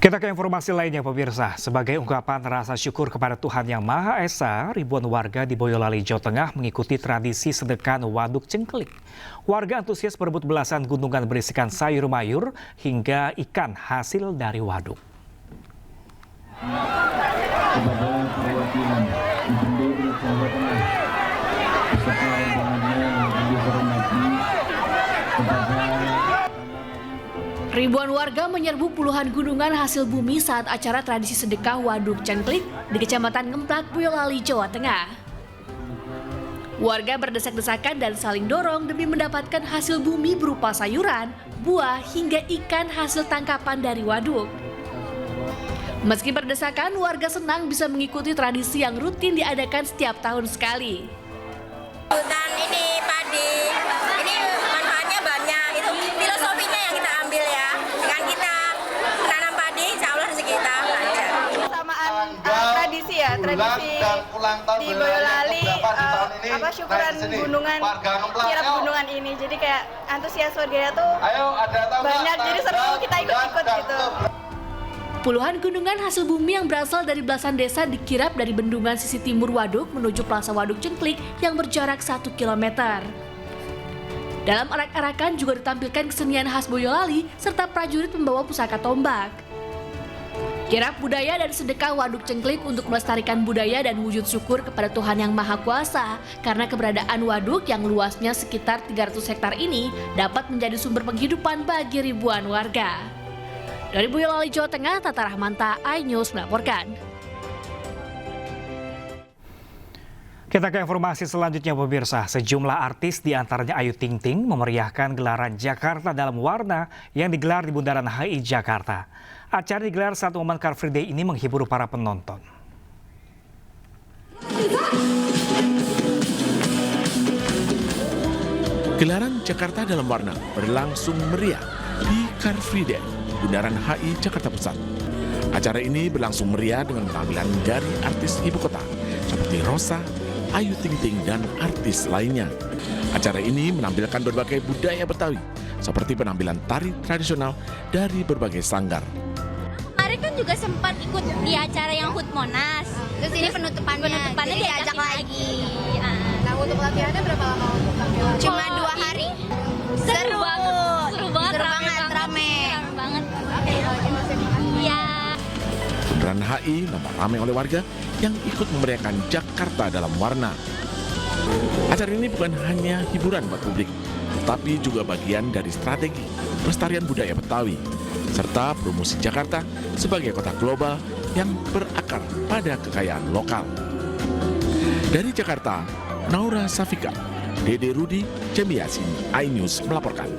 Kita ke informasi lainnya pemirsa. Sebagai ungkapan rasa syukur kepada Tuhan Yang Maha Esa, ribuan warga di Boyolali, Jawa Tengah mengikuti tradisi sedekah waduk cengklik. Warga antusias berebut belasan gunungan berisikan sayur mayur hingga ikan hasil dari waduk. Kepada perwakilan Gubernur Jawa Tengah beserta rombongannya yang dihormati, kepada ribuan warga menyerbu puluhan gunungan hasil bumi saat acara tradisi sedekah waduk cengklik di Kecamatan Ngemplak, Boyolali, Jawa Tengah. Warga berdesak-desakan dan saling dorong demi mendapatkan hasil bumi berupa sayuran, buah, hingga ikan hasil tangkapan dari waduk. Meski berdesakan, warga senang bisa mengikuti tradisi yang rutin diadakan setiap tahun sekali. Hutan ini padi, ini manfaatnya banyak, itu filosofinya yang kita ambil ya. Dengan kita menanam padi, insya Allah rezeki kita lancar. Samaan tradisi ya, tradisi di Boyolali, syukuran gunungan, kirap gunungan ini. Jadi kayak antusias warganya tuh banyak, jadi seru kita ikut-ikut gitu. Puluhan gunungan hasil bumi yang berasal dari belasan desa dikirap dari bendungan sisi timur waduk menuju Plaza Waduk Cengklik yang berjarak 1 km. Dalam arak-arakan juga ditampilkan kesenian khas Boyolali serta prajurit membawa pusaka tombak. Kirap budaya dan sedekah waduk cengklik untuk melestarikan budaya dan wujud syukur kepada Tuhan Yang Maha Kuasa karena keberadaan waduk yang luasnya sekitar 300 hektar ini dapat menjadi sumber penghidupan bagi ribuan warga. Dari Boyolali, Jawa Tengah, Tata Rahmanta, iNews melaporkan. Kita ke informasi selanjutnya pemirsa. Sejumlah artis diantaranya Ayu Ting Ting memeriahkan gelaran Jakarta dalam Warna yang digelar di Bundaran HI Jakarta. Acara digelar saat momen Car Free Day ini menghibur para penonton. Gelaran Jakarta dalam Warna berlangsung meriah di Car Free Day, Bundaran HI Jakarta Pusat. Acara ini berlangsung meriah dengan penampilan dari artis ibu kota seperti Rosa, Ayu Ting Ting, dan artis lainnya. Acara ini menampilkan berbagai budaya Betawi seperti penampilan tari tradisional dari berbagai sanggar. Kemarin kan juga sempat ikut di acara yang HUT Monas. Terus ini penutupannya diajak lagi. Nah, untuk latihannya berapa lama untuk tampilan? Cuma 2 hari. Seru banget, rame banget. Iya. Bundaran HI nampak ramai oleh warga yang ikut memeriahkan Jakarta dalam Warna. Acara ini bukan hanya hiburan buat publik, tetapi juga bagian dari strategi pelestarian budaya Betawi, serta promosi Jakarta sebagai kota global yang berakar pada kekayaan lokal. Dari Jakarta, Naura Safika, Dede Rudi, Jemi Yasin, iNews melaporkan.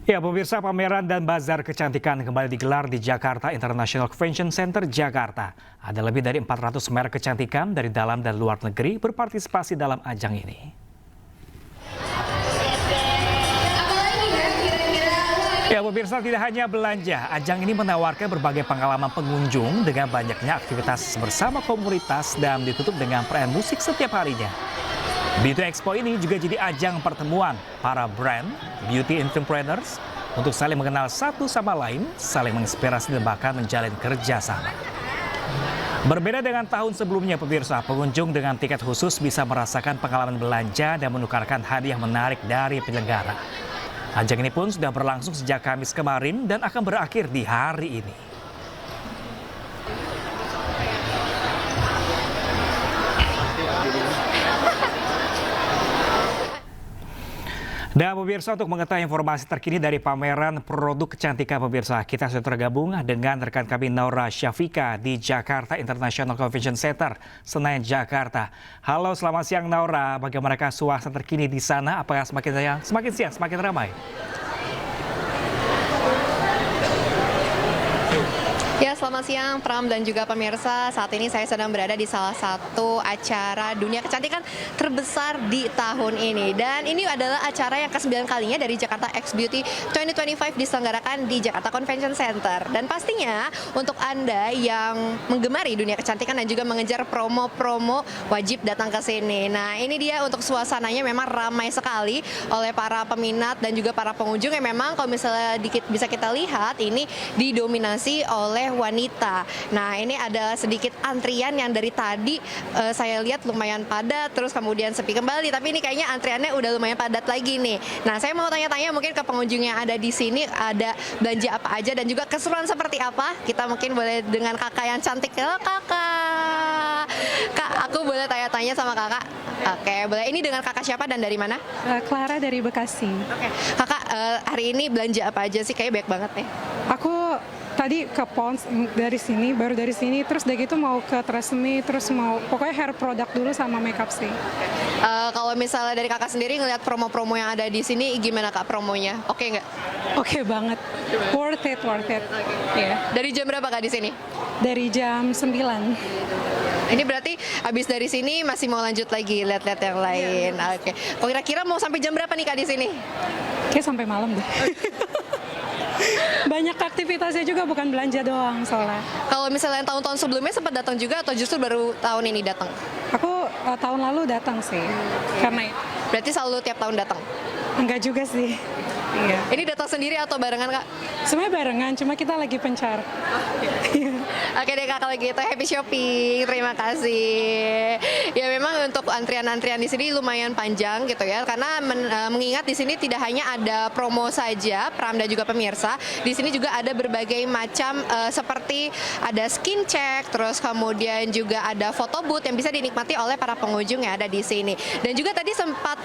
Ya pemirsa, pameran dan bazar kecantikan kembali digelar di Jakarta International Convention Center, Jakarta. Ada lebih dari 400 merek kecantikan dari dalam dan luar negeri berpartisipasi dalam ajang ini. Ya pemirsa, tidak hanya belanja, ajang ini menawarkan berbagai pengalaman pengunjung dengan banyaknya aktivitas bersama komunitas dan ditutup dengan perayaan musik setiap harinya. Beauty Expo ini juga jadi ajang pertemuan para brand, beauty entrepreneurs untuk saling mengenal satu sama lain, saling menginspirasi dan bahkan menjalin kerjasama. Berbeda dengan tahun sebelumnya pemirsa, pengunjung dengan tiket khusus bisa merasakan pengalaman belanja dan menukarkan hadiah menarik dari penyelenggara. Ajang ini pun sudah berlangsung sejak Kamis kemarin dan akan berakhir di hari ini. Dan pemirsa, untuk mengetahui informasi terkini dari pameran produk kecantikan pemirsa, kita sudah tergabung dengan rekan kami Naura Syafika di Jakarta International Convention Center, Senayan, Jakarta. Halo, selamat siang Naura. Bagaimanakah suasana terkini di sana? Apakah semakin siang, semakin ramai? Ya, selamat siang Pram dan juga pemirsa. Saat ini saya sedang berada di salah satu acara dunia kecantikan terbesar di tahun ini. Dan ini adalah acara yang ke-9 kalinya dari Jakarta X Beauty 2025 diselenggarakan di Jakarta Convention Center. Dan pastinya untuk Anda yang menggemari dunia kecantikan dan juga mengejar promo-promo wajib datang ke sini. Nah, ini dia untuk suasananya memang ramai sekali oleh para peminat dan juga para pengunjung yang memang kalau misalnya bisa kita lihat ini didominasi oleh wanita. Nah, ini ada sedikit antrian yang dari tadi saya lihat lumayan padat, terus kemudian sepi kembali. Tapi ini kayaknya antriannya udah lumayan padat lagi nih. Nah, saya mau tanya-tanya mungkin ke pengunjung yang ada di sini, ada belanja apa aja dan juga keseruan seperti apa. Kita mungkin boleh dengan kakak yang cantik. Halo kakak. Kak, aku boleh tanya-tanya sama kakak? Oke, boleh. Ini dengan kakak siapa dan dari mana? Clara dari Bekasi. Oke, kakak hari ini belanja apa aja sih? Kayaknya banyak banget nih. Aku tadi ke Pons dari sini, baru dari sini, terus udah gitu mau ke Tresemme, terus mau pokoknya hair product dulu sama makeup sih. Kalau misalnya dari kakak sendiri ngelihat promo-promo yang ada di sini, gimana kak promonya? Oke nggak? Oke banget, worth it. Yeah. Dari jam berapa kak di sini? Dari jam 9. Ini berarti habis dari sini masih mau lanjut lagi lihat-lihat yang lain. Oke. Kira-kira mau sampai jam berapa nih kak di sini? Kayak sampai malam deh. Banyak aktivitasnya juga, bukan belanja doang soalnya. Kalau misalnya tahun-tahun sebelumnya sempat datang juga atau justru baru tahun ini datang? Aku tahun lalu datang sih, karena berarti selalu tiap tahun datang? enggak juga sih. Iya. Ini datang sendiri atau barengan kak? Sebenarnya barengan, cuma kita lagi pencar. Oke deh kak, kalau gitu happy shopping, terima kasih. Ya memang untuk antrian-antrian di sini lumayan panjang gitu ya, karena mengingat di sini tidak hanya ada promo saja, Pram dan juga pemirsa, di sini juga ada berbagai macam seperti ada skin check, terus kemudian juga ada photo booth yang bisa dinikmati oleh para pengunjung yang ada di sini. Dan juga tadi sempat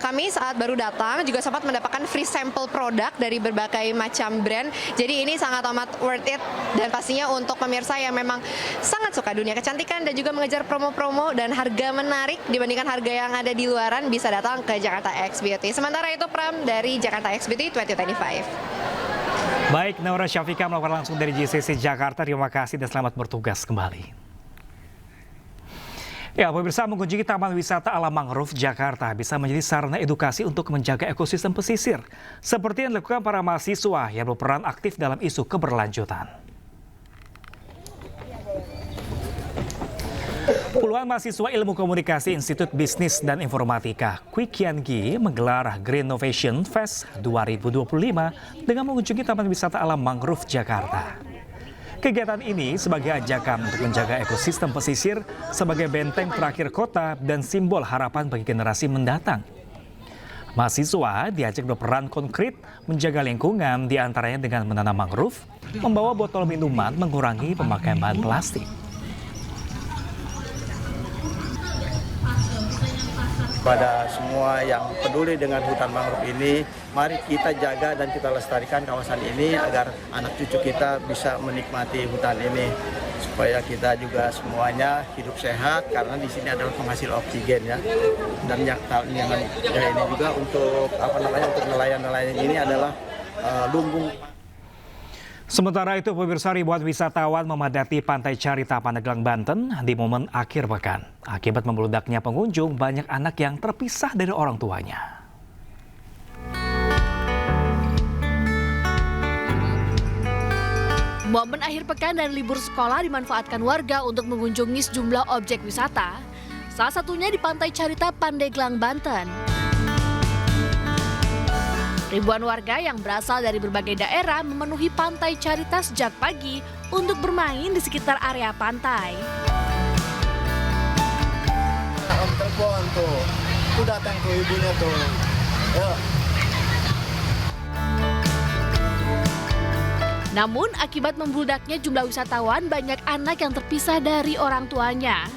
kami saat baru datang juga sempat mendapatkan free sampel produk dari berbagai macam brand. Jadi ini sangat amat worth it dan pastinya untuk pemirsa yang memang sangat suka dunia kecantikan dan juga mengejar promo-promo dan harga menarik dibandingkan harga yang ada di luaran bisa datang ke Jakarta X Beauty. Sementara itu Pram dari Jakarta X Beauty 2025. Baik, Naura Syafika melaporkan langsung dari JCC Jakarta. Terima kasih dan selamat bertugas kembali. Ya, pemirsa, mengunjungi Taman Wisata Alam Mangrove Jakarta bisa menjadi sarana edukasi untuk menjaga ekosistem pesisir, seperti yang dilakukan para mahasiswa yang berperan aktif dalam isu keberlanjutan. Puluhan mahasiswa Ilmu Komunikasi Institut Bisnis dan Informatika Kwikiangi menggelar Green Innovation Fest 2025 dengan mengunjungi Taman Wisata Alam Mangrove Jakarta. Kegiatan ini sebagai ajakan untuk menjaga ekosistem pesisir sebagai benteng terakhir kota dan simbol harapan bagi generasi mendatang. Mahasiswa diajak berperan konkret menjaga lingkungan, diantaranya dengan menanam mangrove, membawa botol minuman, mengurangi pemakaian bahan plastik. Pada semua yang peduli dengan hutan mangrove ini, mari kita jaga dan kita lestarikan kawasan ini agar anak cucu kita bisa menikmati hutan ini. Supaya kita juga semuanya hidup sehat karena di sini adalah penghasil oksigen ya. Dan yang ini juga untuk untuk nelayan-nelayan ini adalah lumbung. Sementara itu, pemirsa, ribuan wisatawan memadati Pantai Carita Pandeglang, Banten di momen akhir pekan. Akibat membeludaknya pengunjung, banyak anak yang terpisah dari orang tuanya. Momen akhir pekan dan libur sekolah dimanfaatkan warga untuk mengunjungi sejumlah objek wisata. Salah satunya di Pantai Carita Pandeglang, Banten. Ribuan warga yang berasal dari berbagai daerah memenuhi Pantai Carita sejak pagi untuk bermain di sekitar area pantai. Om telepon tuh datang ke ibunya tuh. Ya. Namun akibat membludaknya jumlah wisatawan, banyak anak yang terpisah dari orang tuanya.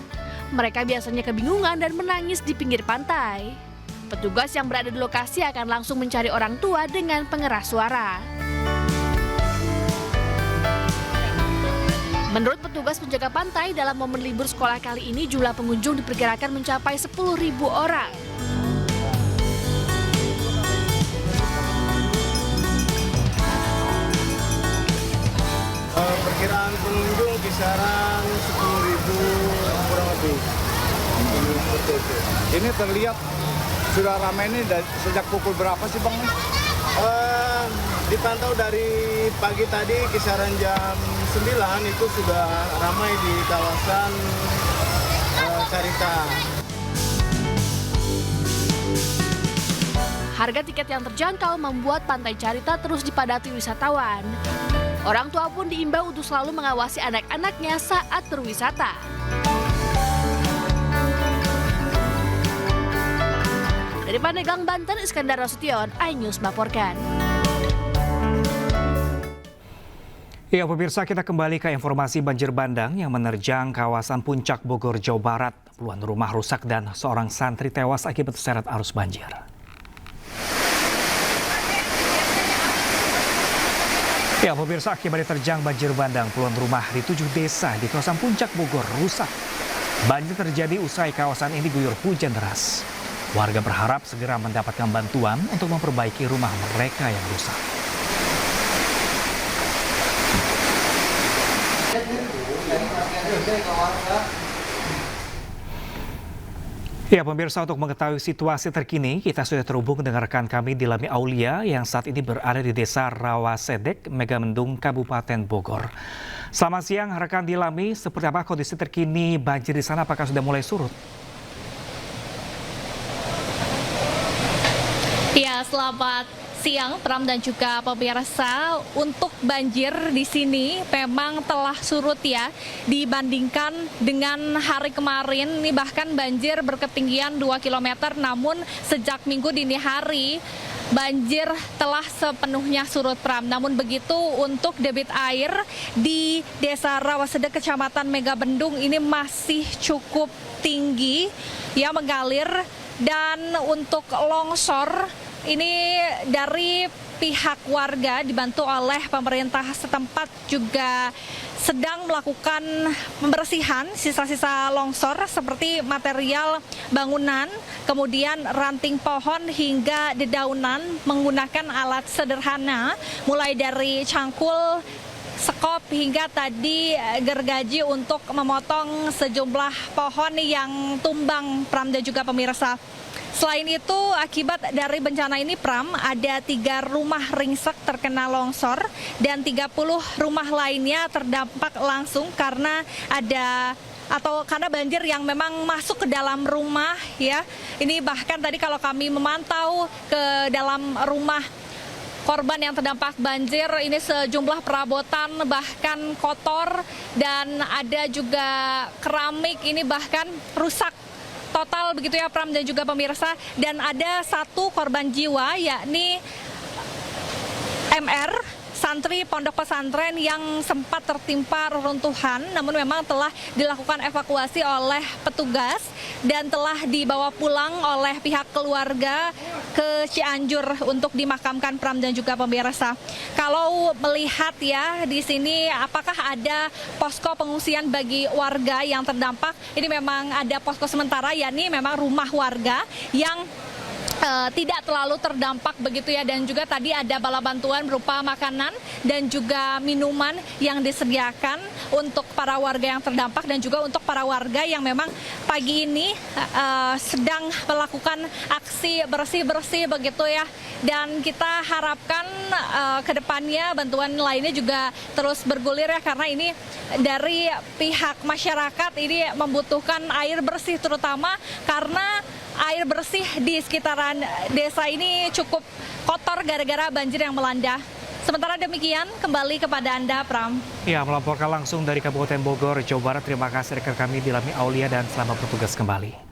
Mereka biasanya kebingungan dan menangis di pinggir pantai. Petugas yang berada di lokasi akan langsung mencari orang tua dengan pengeras suara. Menurut petugas penjaga pantai, dalam momen libur sekolah kali ini jumlah pengunjung diperkirakan mencapai 10.000 orang. Perkiraan pengunjung kisaran 10.000 kurang lebih. Ini terlihat sudah ramai ini sejak pukul berapa sih Bang? Dipantau dari pagi tadi kisaran jam 9 itu sudah ramai di kawasan Carita. Harga tiket yang terjangkau membuat Pantai Carita terus dipadati wisatawan. Orang tua pun diimbau untuk selalu mengawasi anak-anaknya saat berwisata. Dari Pandeglang, Banten, Iskandar Nasution, iNews melaporkan. Ya pemirsa, kita kembali ke informasi banjir bandang yang menerjang kawasan Puncak Bogor, Jawa Barat. Puluhan rumah rusak dan seorang santri tewas akibat terseret arus banjir. Ya pemirsa, akibat diterjang banjir bandang, puluhan rumah di 7 desa di kawasan Puncak Bogor rusak. Banjir terjadi usai kawasan ini diguyur hujan deras. Warga berharap segera mendapatkan bantuan untuk memperbaiki rumah mereka yang rusak. Ya pemirsa, untuk mengetahui situasi terkini, kita sudah terhubung dengan rekan kami Dilami Aulia yang saat ini berada di Desa Rawasedek, Megamendung, Kabupaten Bogor. Selamat siang rekan Dilami, seperti apa kondisi terkini banjir di sana, apakah sudah mulai surut? Ya, selamat siang Pram dan juga pemirsa. Untuk banjir di sini memang telah surut ya dibandingkan dengan hari kemarin. Ini bahkan banjir berketinggian 2 km, namun sejak Minggu dini hari banjir telah sepenuhnya surut Pram. Namun begitu untuk debit air di Desa Rawasedek Kecamatan Megamendung ini masih cukup tinggi ya, mengalir. Dan untuk longsor ini dari pihak warga dibantu oleh pemerintah setempat juga sedang melakukan pembersihan sisa-sisa longsor seperti material bangunan, kemudian ranting pohon hingga dedaunan menggunakan alat sederhana mulai dari cangkul, sekop hingga tadi gergaji untuk memotong sejumlah pohon yang tumbang Pram dan juga pemirsa. Selain itu, akibat dari bencana ini Pram, ada 3 rumah ringsek terkena longsor dan 30 rumah lainnya terdampak langsung karena karena banjir yang memang masuk ke dalam rumah ya. Ini bahkan tadi kalau kami memantau ke dalam rumah korban yang terdampak banjir, ini sejumlah perabotan bahkan kotor dan ada juga keramik ini bahkan rusak total begitu ya Pram dan juga pemirsa. Dan ada 1 korban jiwa yakni MR, santri pondok pesantren yang sempat tertimpa reruntuhan, namun memang telah dilakukan evakuasi oleh petugas dan telah dibawa pulang oleh pihak keluarga ke Cianjur untuk dimakamkan Pram dan juga pemirsa. Kalau melihat ya di sini apakah ada posko pengungsian bagi warga yang terdampak, ini memang ada posko sementara yakni memang rumah warga yang tidak terlalu terdampak begitu ya, dan juga tadi ada bala bantuan berupa makanan dan juga minuman yang disediakan untuk para warga yang terdampak dan juga untuk para warga yang memang pagi ini sedang melakukan aksi bersih-bersih begitu ya. Dan kita harapkan ke depannya bantuan lainnya juga terus bergulir ya, karena ini dari pihak masyarakat ini membutuhkan air bersih, terutama karena air bersih di sekitaran desa ini cukup kotor gara-gara banjir yang melanda. Sementara demikian, kembali kepada Anda, Pram. Ya, melaporkan langsung dari Kabupaten Bogor, Jawa Barat. Terima kasih rekan kami Dilami Aulia dan selamat bertugas kembali.